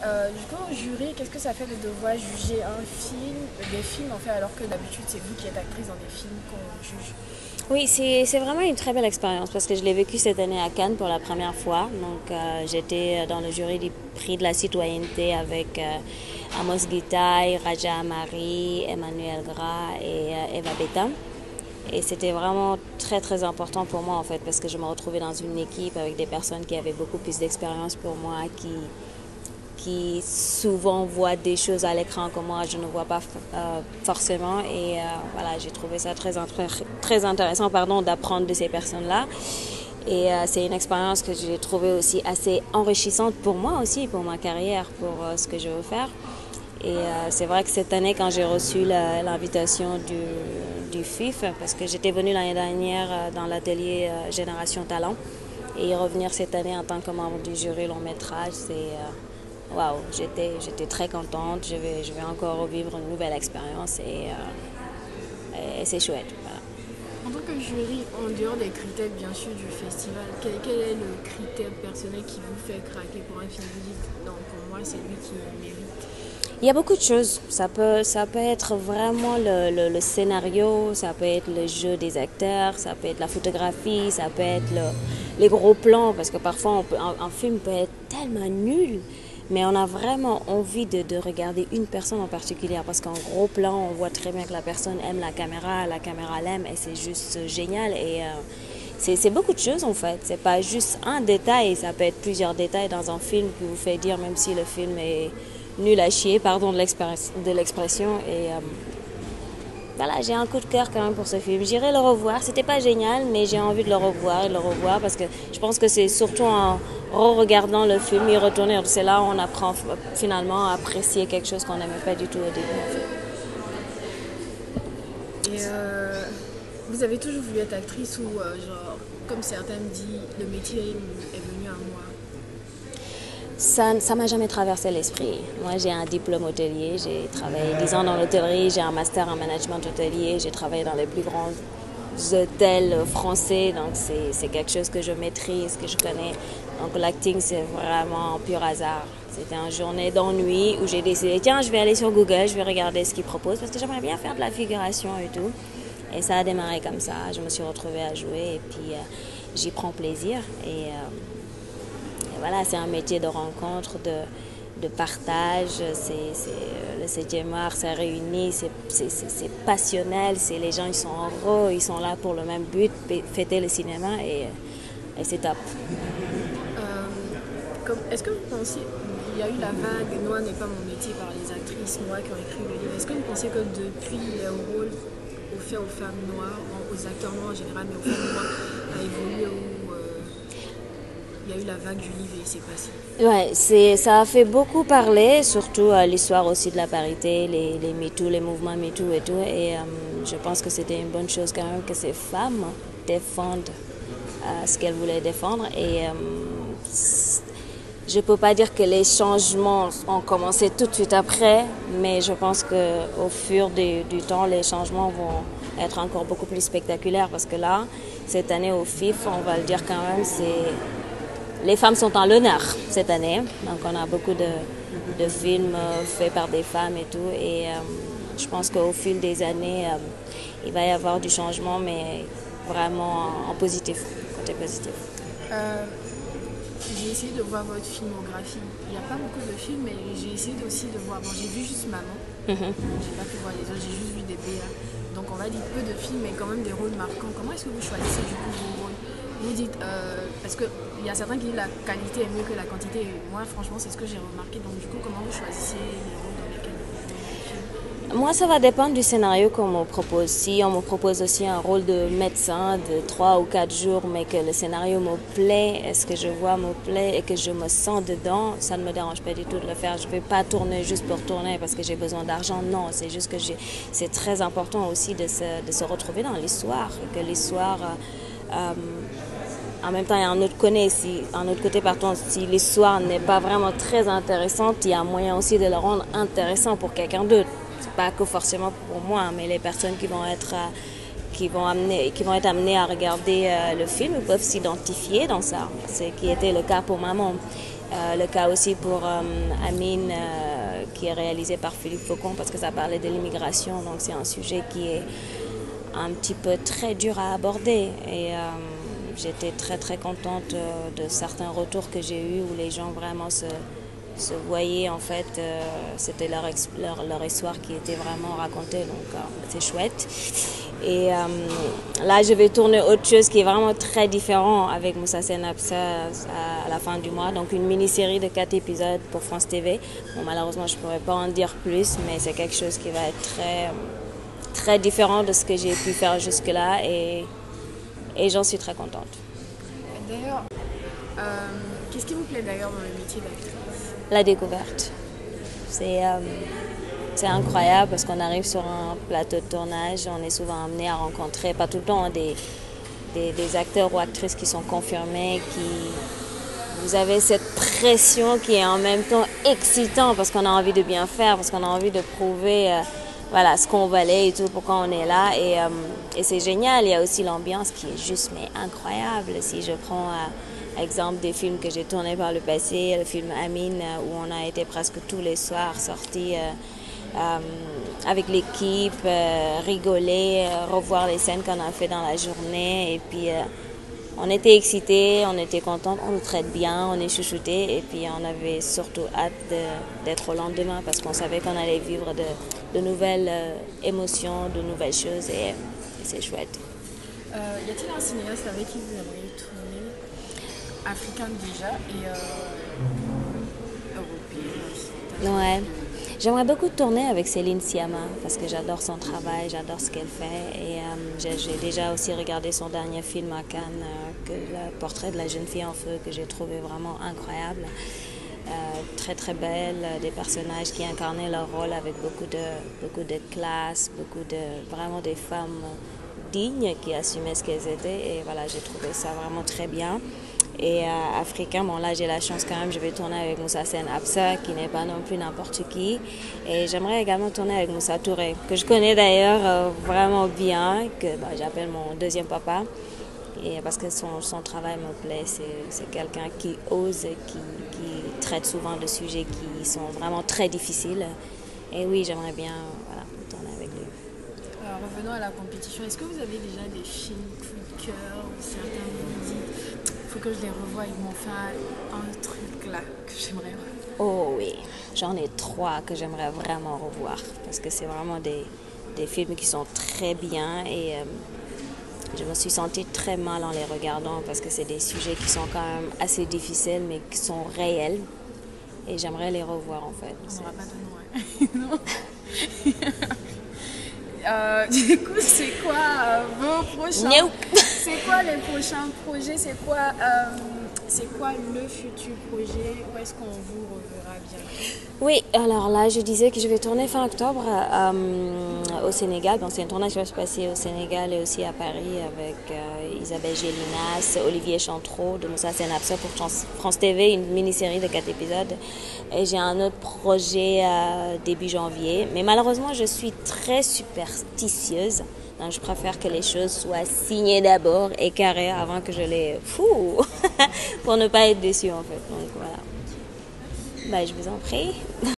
Du coup, au jury, qu'est-ce que ça fait de devoir juger des films en fait, alors que d'habitude c'est vous qui êtes actrice dans des films qu'on juge? Oui, c'est vraiment une très belle expérience parce que je l'ai vécu cette année à Cannes pour la première fois. Donc, j'étais dans le jury du prix de la citoyenneté avec Amos Gitaï, Raja Amari, Emmanuel Gras et Eva Beta. Et c'était vraiment très très important pour moi en fait parce que je me retrouvais dans une équipe avec des personnes qui avaient beaucoup plus d'expérience pour moi, qui souvent voient des choses à l'écran que moi je ne vois pas forcément. Et voilà, j'ai trouvé ça très intéressant d'apprendre de ces personnes-là. Et c'est une expérience que j'ai trouvée aussi assez enrichissante pour moi aussi, pour ma carrière, pour ce que je veux faire. Et c'est vrai que cette année, quand j'ai reçu l'invitation du FIF, parce que j'étais venue l'année dernière dans l'atelier Génération Talent, et revenir cette année en tant que membre du jury long métrage, c'est waouh, j'étais très contente. Je vais encore revivre une nouvelle expérience et c'est chouette. Voilà. En tant que jury, en dehors des critères bien sûr du festival, quel est le critère personnel qui vous fait craquer pour un film? Vous dites, non, pour moi c'est lui qui mérite. Il y a beaucoup de choses. Ça peut être vraiment le scénario, ça peut être le jeu des acteurs, ça peut être la photographie, ça peut être les gros plans, parce que parfois un film peut être tellement nul, mais on a vraiment envie de regarder une personne en particulier, parce qu'en gros plan, on voit très bien que la personne aime la caméra l'aime, et c'est juste génial. Et c'est beaucoup de choses en fait. C'est pas juste un détail, ça peut être plusieurs détails dans un film qui vous fait dire, même si le film est nul à chier, pardon de l'expression. Et voilà, j'ai un coup de cœur quand même pour ce film. J'irai le revoir. C'était pas génial, mais j'ai envie de le revoir et de le revoir parce que je pense que c'est surtout en re-regardant le film et retourner. C'est là où on apprend finalement à apprécier quelque chose qu'on n'aimait pas du tout au début. En fait. Et vous avez toujours voulu être actrice ou genre, comme certains me disent, le métier est venu à moi? Ça m'a jamais traversé l'esprit. Moi, j'ai un diplôme hôtelier, j'ai travaillé 10 ans dans l'hôtellerie, j'ai un master en management hôtelier, j'ai travaillé dans les plus grands hôtels français, donc c'est quelque chose que je maîtrise, que je connais. Donc l'acting, c'est vraiment pur hasard. C'était une journée d'ennui où j'ai décidé, tiens, je vais aller sur Google, je vais regarder ce qu'ils proposent parce que j'aimerais bien faire de la figuration et tout. Et ça a démarré comme ça, je me suis retrouvée à jouer et puis j'y prends plaisir. Et voilà, c'est un métier de rencontre, de partage. Le 7e art, ça réunit, c'est passionnel. Les gens, ils sont heureux, ils sont là pour le même but, fêter le cinéma et c'est top. Est-ce que vous pensez, il y a eu la vague Noir n'est pas mon métier par les actrices noires qui ont écrit le livre. Est-ce que vous pensez que depuis les rôles offerts aux femmes noires, aux acteurs noirs en général, mais aux femmes noires, a évolué où il y a eu la vague du livre et c'est passé? Ouais, ça a fait beaucoup parler, surtout l'histoire aussi de la parité, les MeToo, les mouvements MeToo et tout. Et je pense que c'était une bonne chose quand même que ces femmes défendent ce qu'elles voulaient défendre. Et je ne peux pas dire que les changements ont commencé tout de suite après, mais je pense qu'au fur du temps, les changements vont être encore beaucoup plus spectaculaires parce que là, cette année au FIF, on va le dire quand même, les femmes sont en l'honneur cette année. Donc on a beaucoup de films faits par des femmes et tout. Et je pense qu'au fil des années, il va y avoir du changement, mais vraiment en positif, côté positif. J'ai essayé de voir votre filmographie. Il n'y a pas beaucoup de films, mais j'ai essayé aussi de voir. Bon, j'ai vu juste Maman. J'ai pas pu voir les autres, j'ai juste vu des BA. Donc on va dire peu de films, mais quand même des rôles marquants. Comment est-ce que vous choisissez du coup vos rôles? Vous dites, parce qu'il y a certains qui disent la qualité est mieux que la quantité. Et moi, franchement, c'est ce que j'ai remarqué. Donc du coup, comment vous choisissez les rôles dans lesquels vous jouez dans les films? Moi, ça va dépendre du scénario qu'on me propose. Si on me propose aussi un rôle de médecin de 3 ou 4 jours, mais que le scénario me plaît, ce que je vois me plaît et que je me sens dedans, ça ne me dérange pas du tout de le faire. Je ne vais pas tourner juste pour tourner parce que j'ai besoin d'argent. Non, c'est juste que c'est très important aussi de se retrouver dans l'histoire. Que l'histoire... en même temps, il y a un autre côté, si l'histoire n'est pas vraiment très intéressante, il y a moyen aussi de la rendre intéressant pour quelqu'un d'autre. C'est pas que forcément pour moi, mais les personnes qui vont être amenées à regarder le film peuvent s'identifier dans ça. C'est qui était le cas pour Maman. Le cas aussi pour Amine, qui est réalisé par Philippe Faucon, parce que ça parlait de l'immigration. Donc c'est un sujet qui est un petit peu très dur à aborder. Et j'étais très très contente de certains retours que j'ai eus où les gens vraiment se voyaient. En fait, c'était leur histoire qui était vraiment racontée. Donc c'est chouette. Et là, je vais tourner autre chose qui est vraiment très différent avec Moussa Sen Absa à la fin du mois. Donc une mini-série de 4 épisodes pour France TV. Bon, malheureusement, je ne pourrais pas en dire plus, mais c'est quelque chose qui va être très différent de ce que j'ai pu faire jusque-là. Et j'en suis très contente. D'ailleurs, qu'est-ce qui vous plaît d'ailleurs dans le métier d'actrice? La découverte. C'est incroyable parce qu'on arrive sur un plateau de tournage, on est souvent amené à rencontrer, pas tout le temps, des acteurs ou actrices qui sont confirmés, vous avez cette pression qui est en même temps excitant parce qu'on a envie de bien faire, parce qu'on a envie de prouver voilà, ce qu'on valait et tout, pourquoi on est là. Et c'est génial, il y a aussi l'ambiance qui est juste mais incroyable. Si je prends exemple des films que j'ai tournés par le passé, le film Amine où on a été presque tous les soirs sortis avec l'équipe, rigoler, revoir les scènes qu'on a fait dans la journée. Et puis on était excités, on était contents, on nous traite bien, on est chouchoutés. Et puis on avait surtout hâte d'être au lendemain parce qu'on savait qu'on allait vivre de nouvelles émotions, de nouvelles choses. Et c'est chouette. Y a-t-il un cinéaste avec qui vous aimeriez tourner, africain déjà et européen? Ouais. J'aimerais beaucoup tourner avec Céline Sciamma parce que j'adore son travail, j'adore ce qu'elle fait. Et j'ai déjà aussi regardé son dernier film à Cannes, le portrait de la jeune fille en feu, que j'ai trouvé vraiment incroyable. Très très belle, des personnages qui incarnaient leur rôle avec beaucoup de classe, vraiment des femmes dignes qui assumaient ce qu'elles étaient. Et voilà, j'ai trouvé ça vraiment très bien. Et africain, bon là j'ai la chance quand même, je vais tourner avec Moussa Sen Absa qui n'est pas non plus n'importe qui. Et j'aimerais également tourner avec Moussa Touré, que je connais d'ailleurs vraiment bien, que j'appelle mon deuxième papa. Et parce que son travail me plaît, c'est quelqu'un qui ose, qui traite souvent de sujets qui sont vraiment très difficiles. Et oui, j'aimerais bien tourner avec lui. Alors revenons à la compétition, est-ce que vous avez déjà des films coup de cœur ou certains vous dites faut que je les revoie, ils m'ont fait un truc là que j'aimerais revoir? Oh oui, j'en ai 3 que j'aimerais vraiment revoir parce que c'est vraiment des films qui sont très bien et je me suis sentie très mal en les regardant parce que c'est des sujets qui sont quand même assez difficiles mais qui sont réels et j'aimerais les revoir en fait. On n'aura pas de nom, hein. Du coup, c'est quoi vos prochains? Nope. C'est quoi les prochains projets? C'est quoi le futur projet? Où est-ce qu'on vous reverra bientôt? Oui, alors là, je disais que je vais tourner fin octobre au Sénégal. Bon, c'est un tournage qui va se passer au Sénégal et aussi à Paris avec Isabelle Gélinas, Olivier Chantreau de Moussa Sen Absa pour France TV, une mini-série de 4 épisodes. Et j'ai un autre projet début janvier. Mais malheureusement, je suis très superstitieuse. Donc, je préfère que les choses soient signées d'abord et carrées avant que je les... pour ne pas être déçue en fait. Donc voilà. Je vous en prie.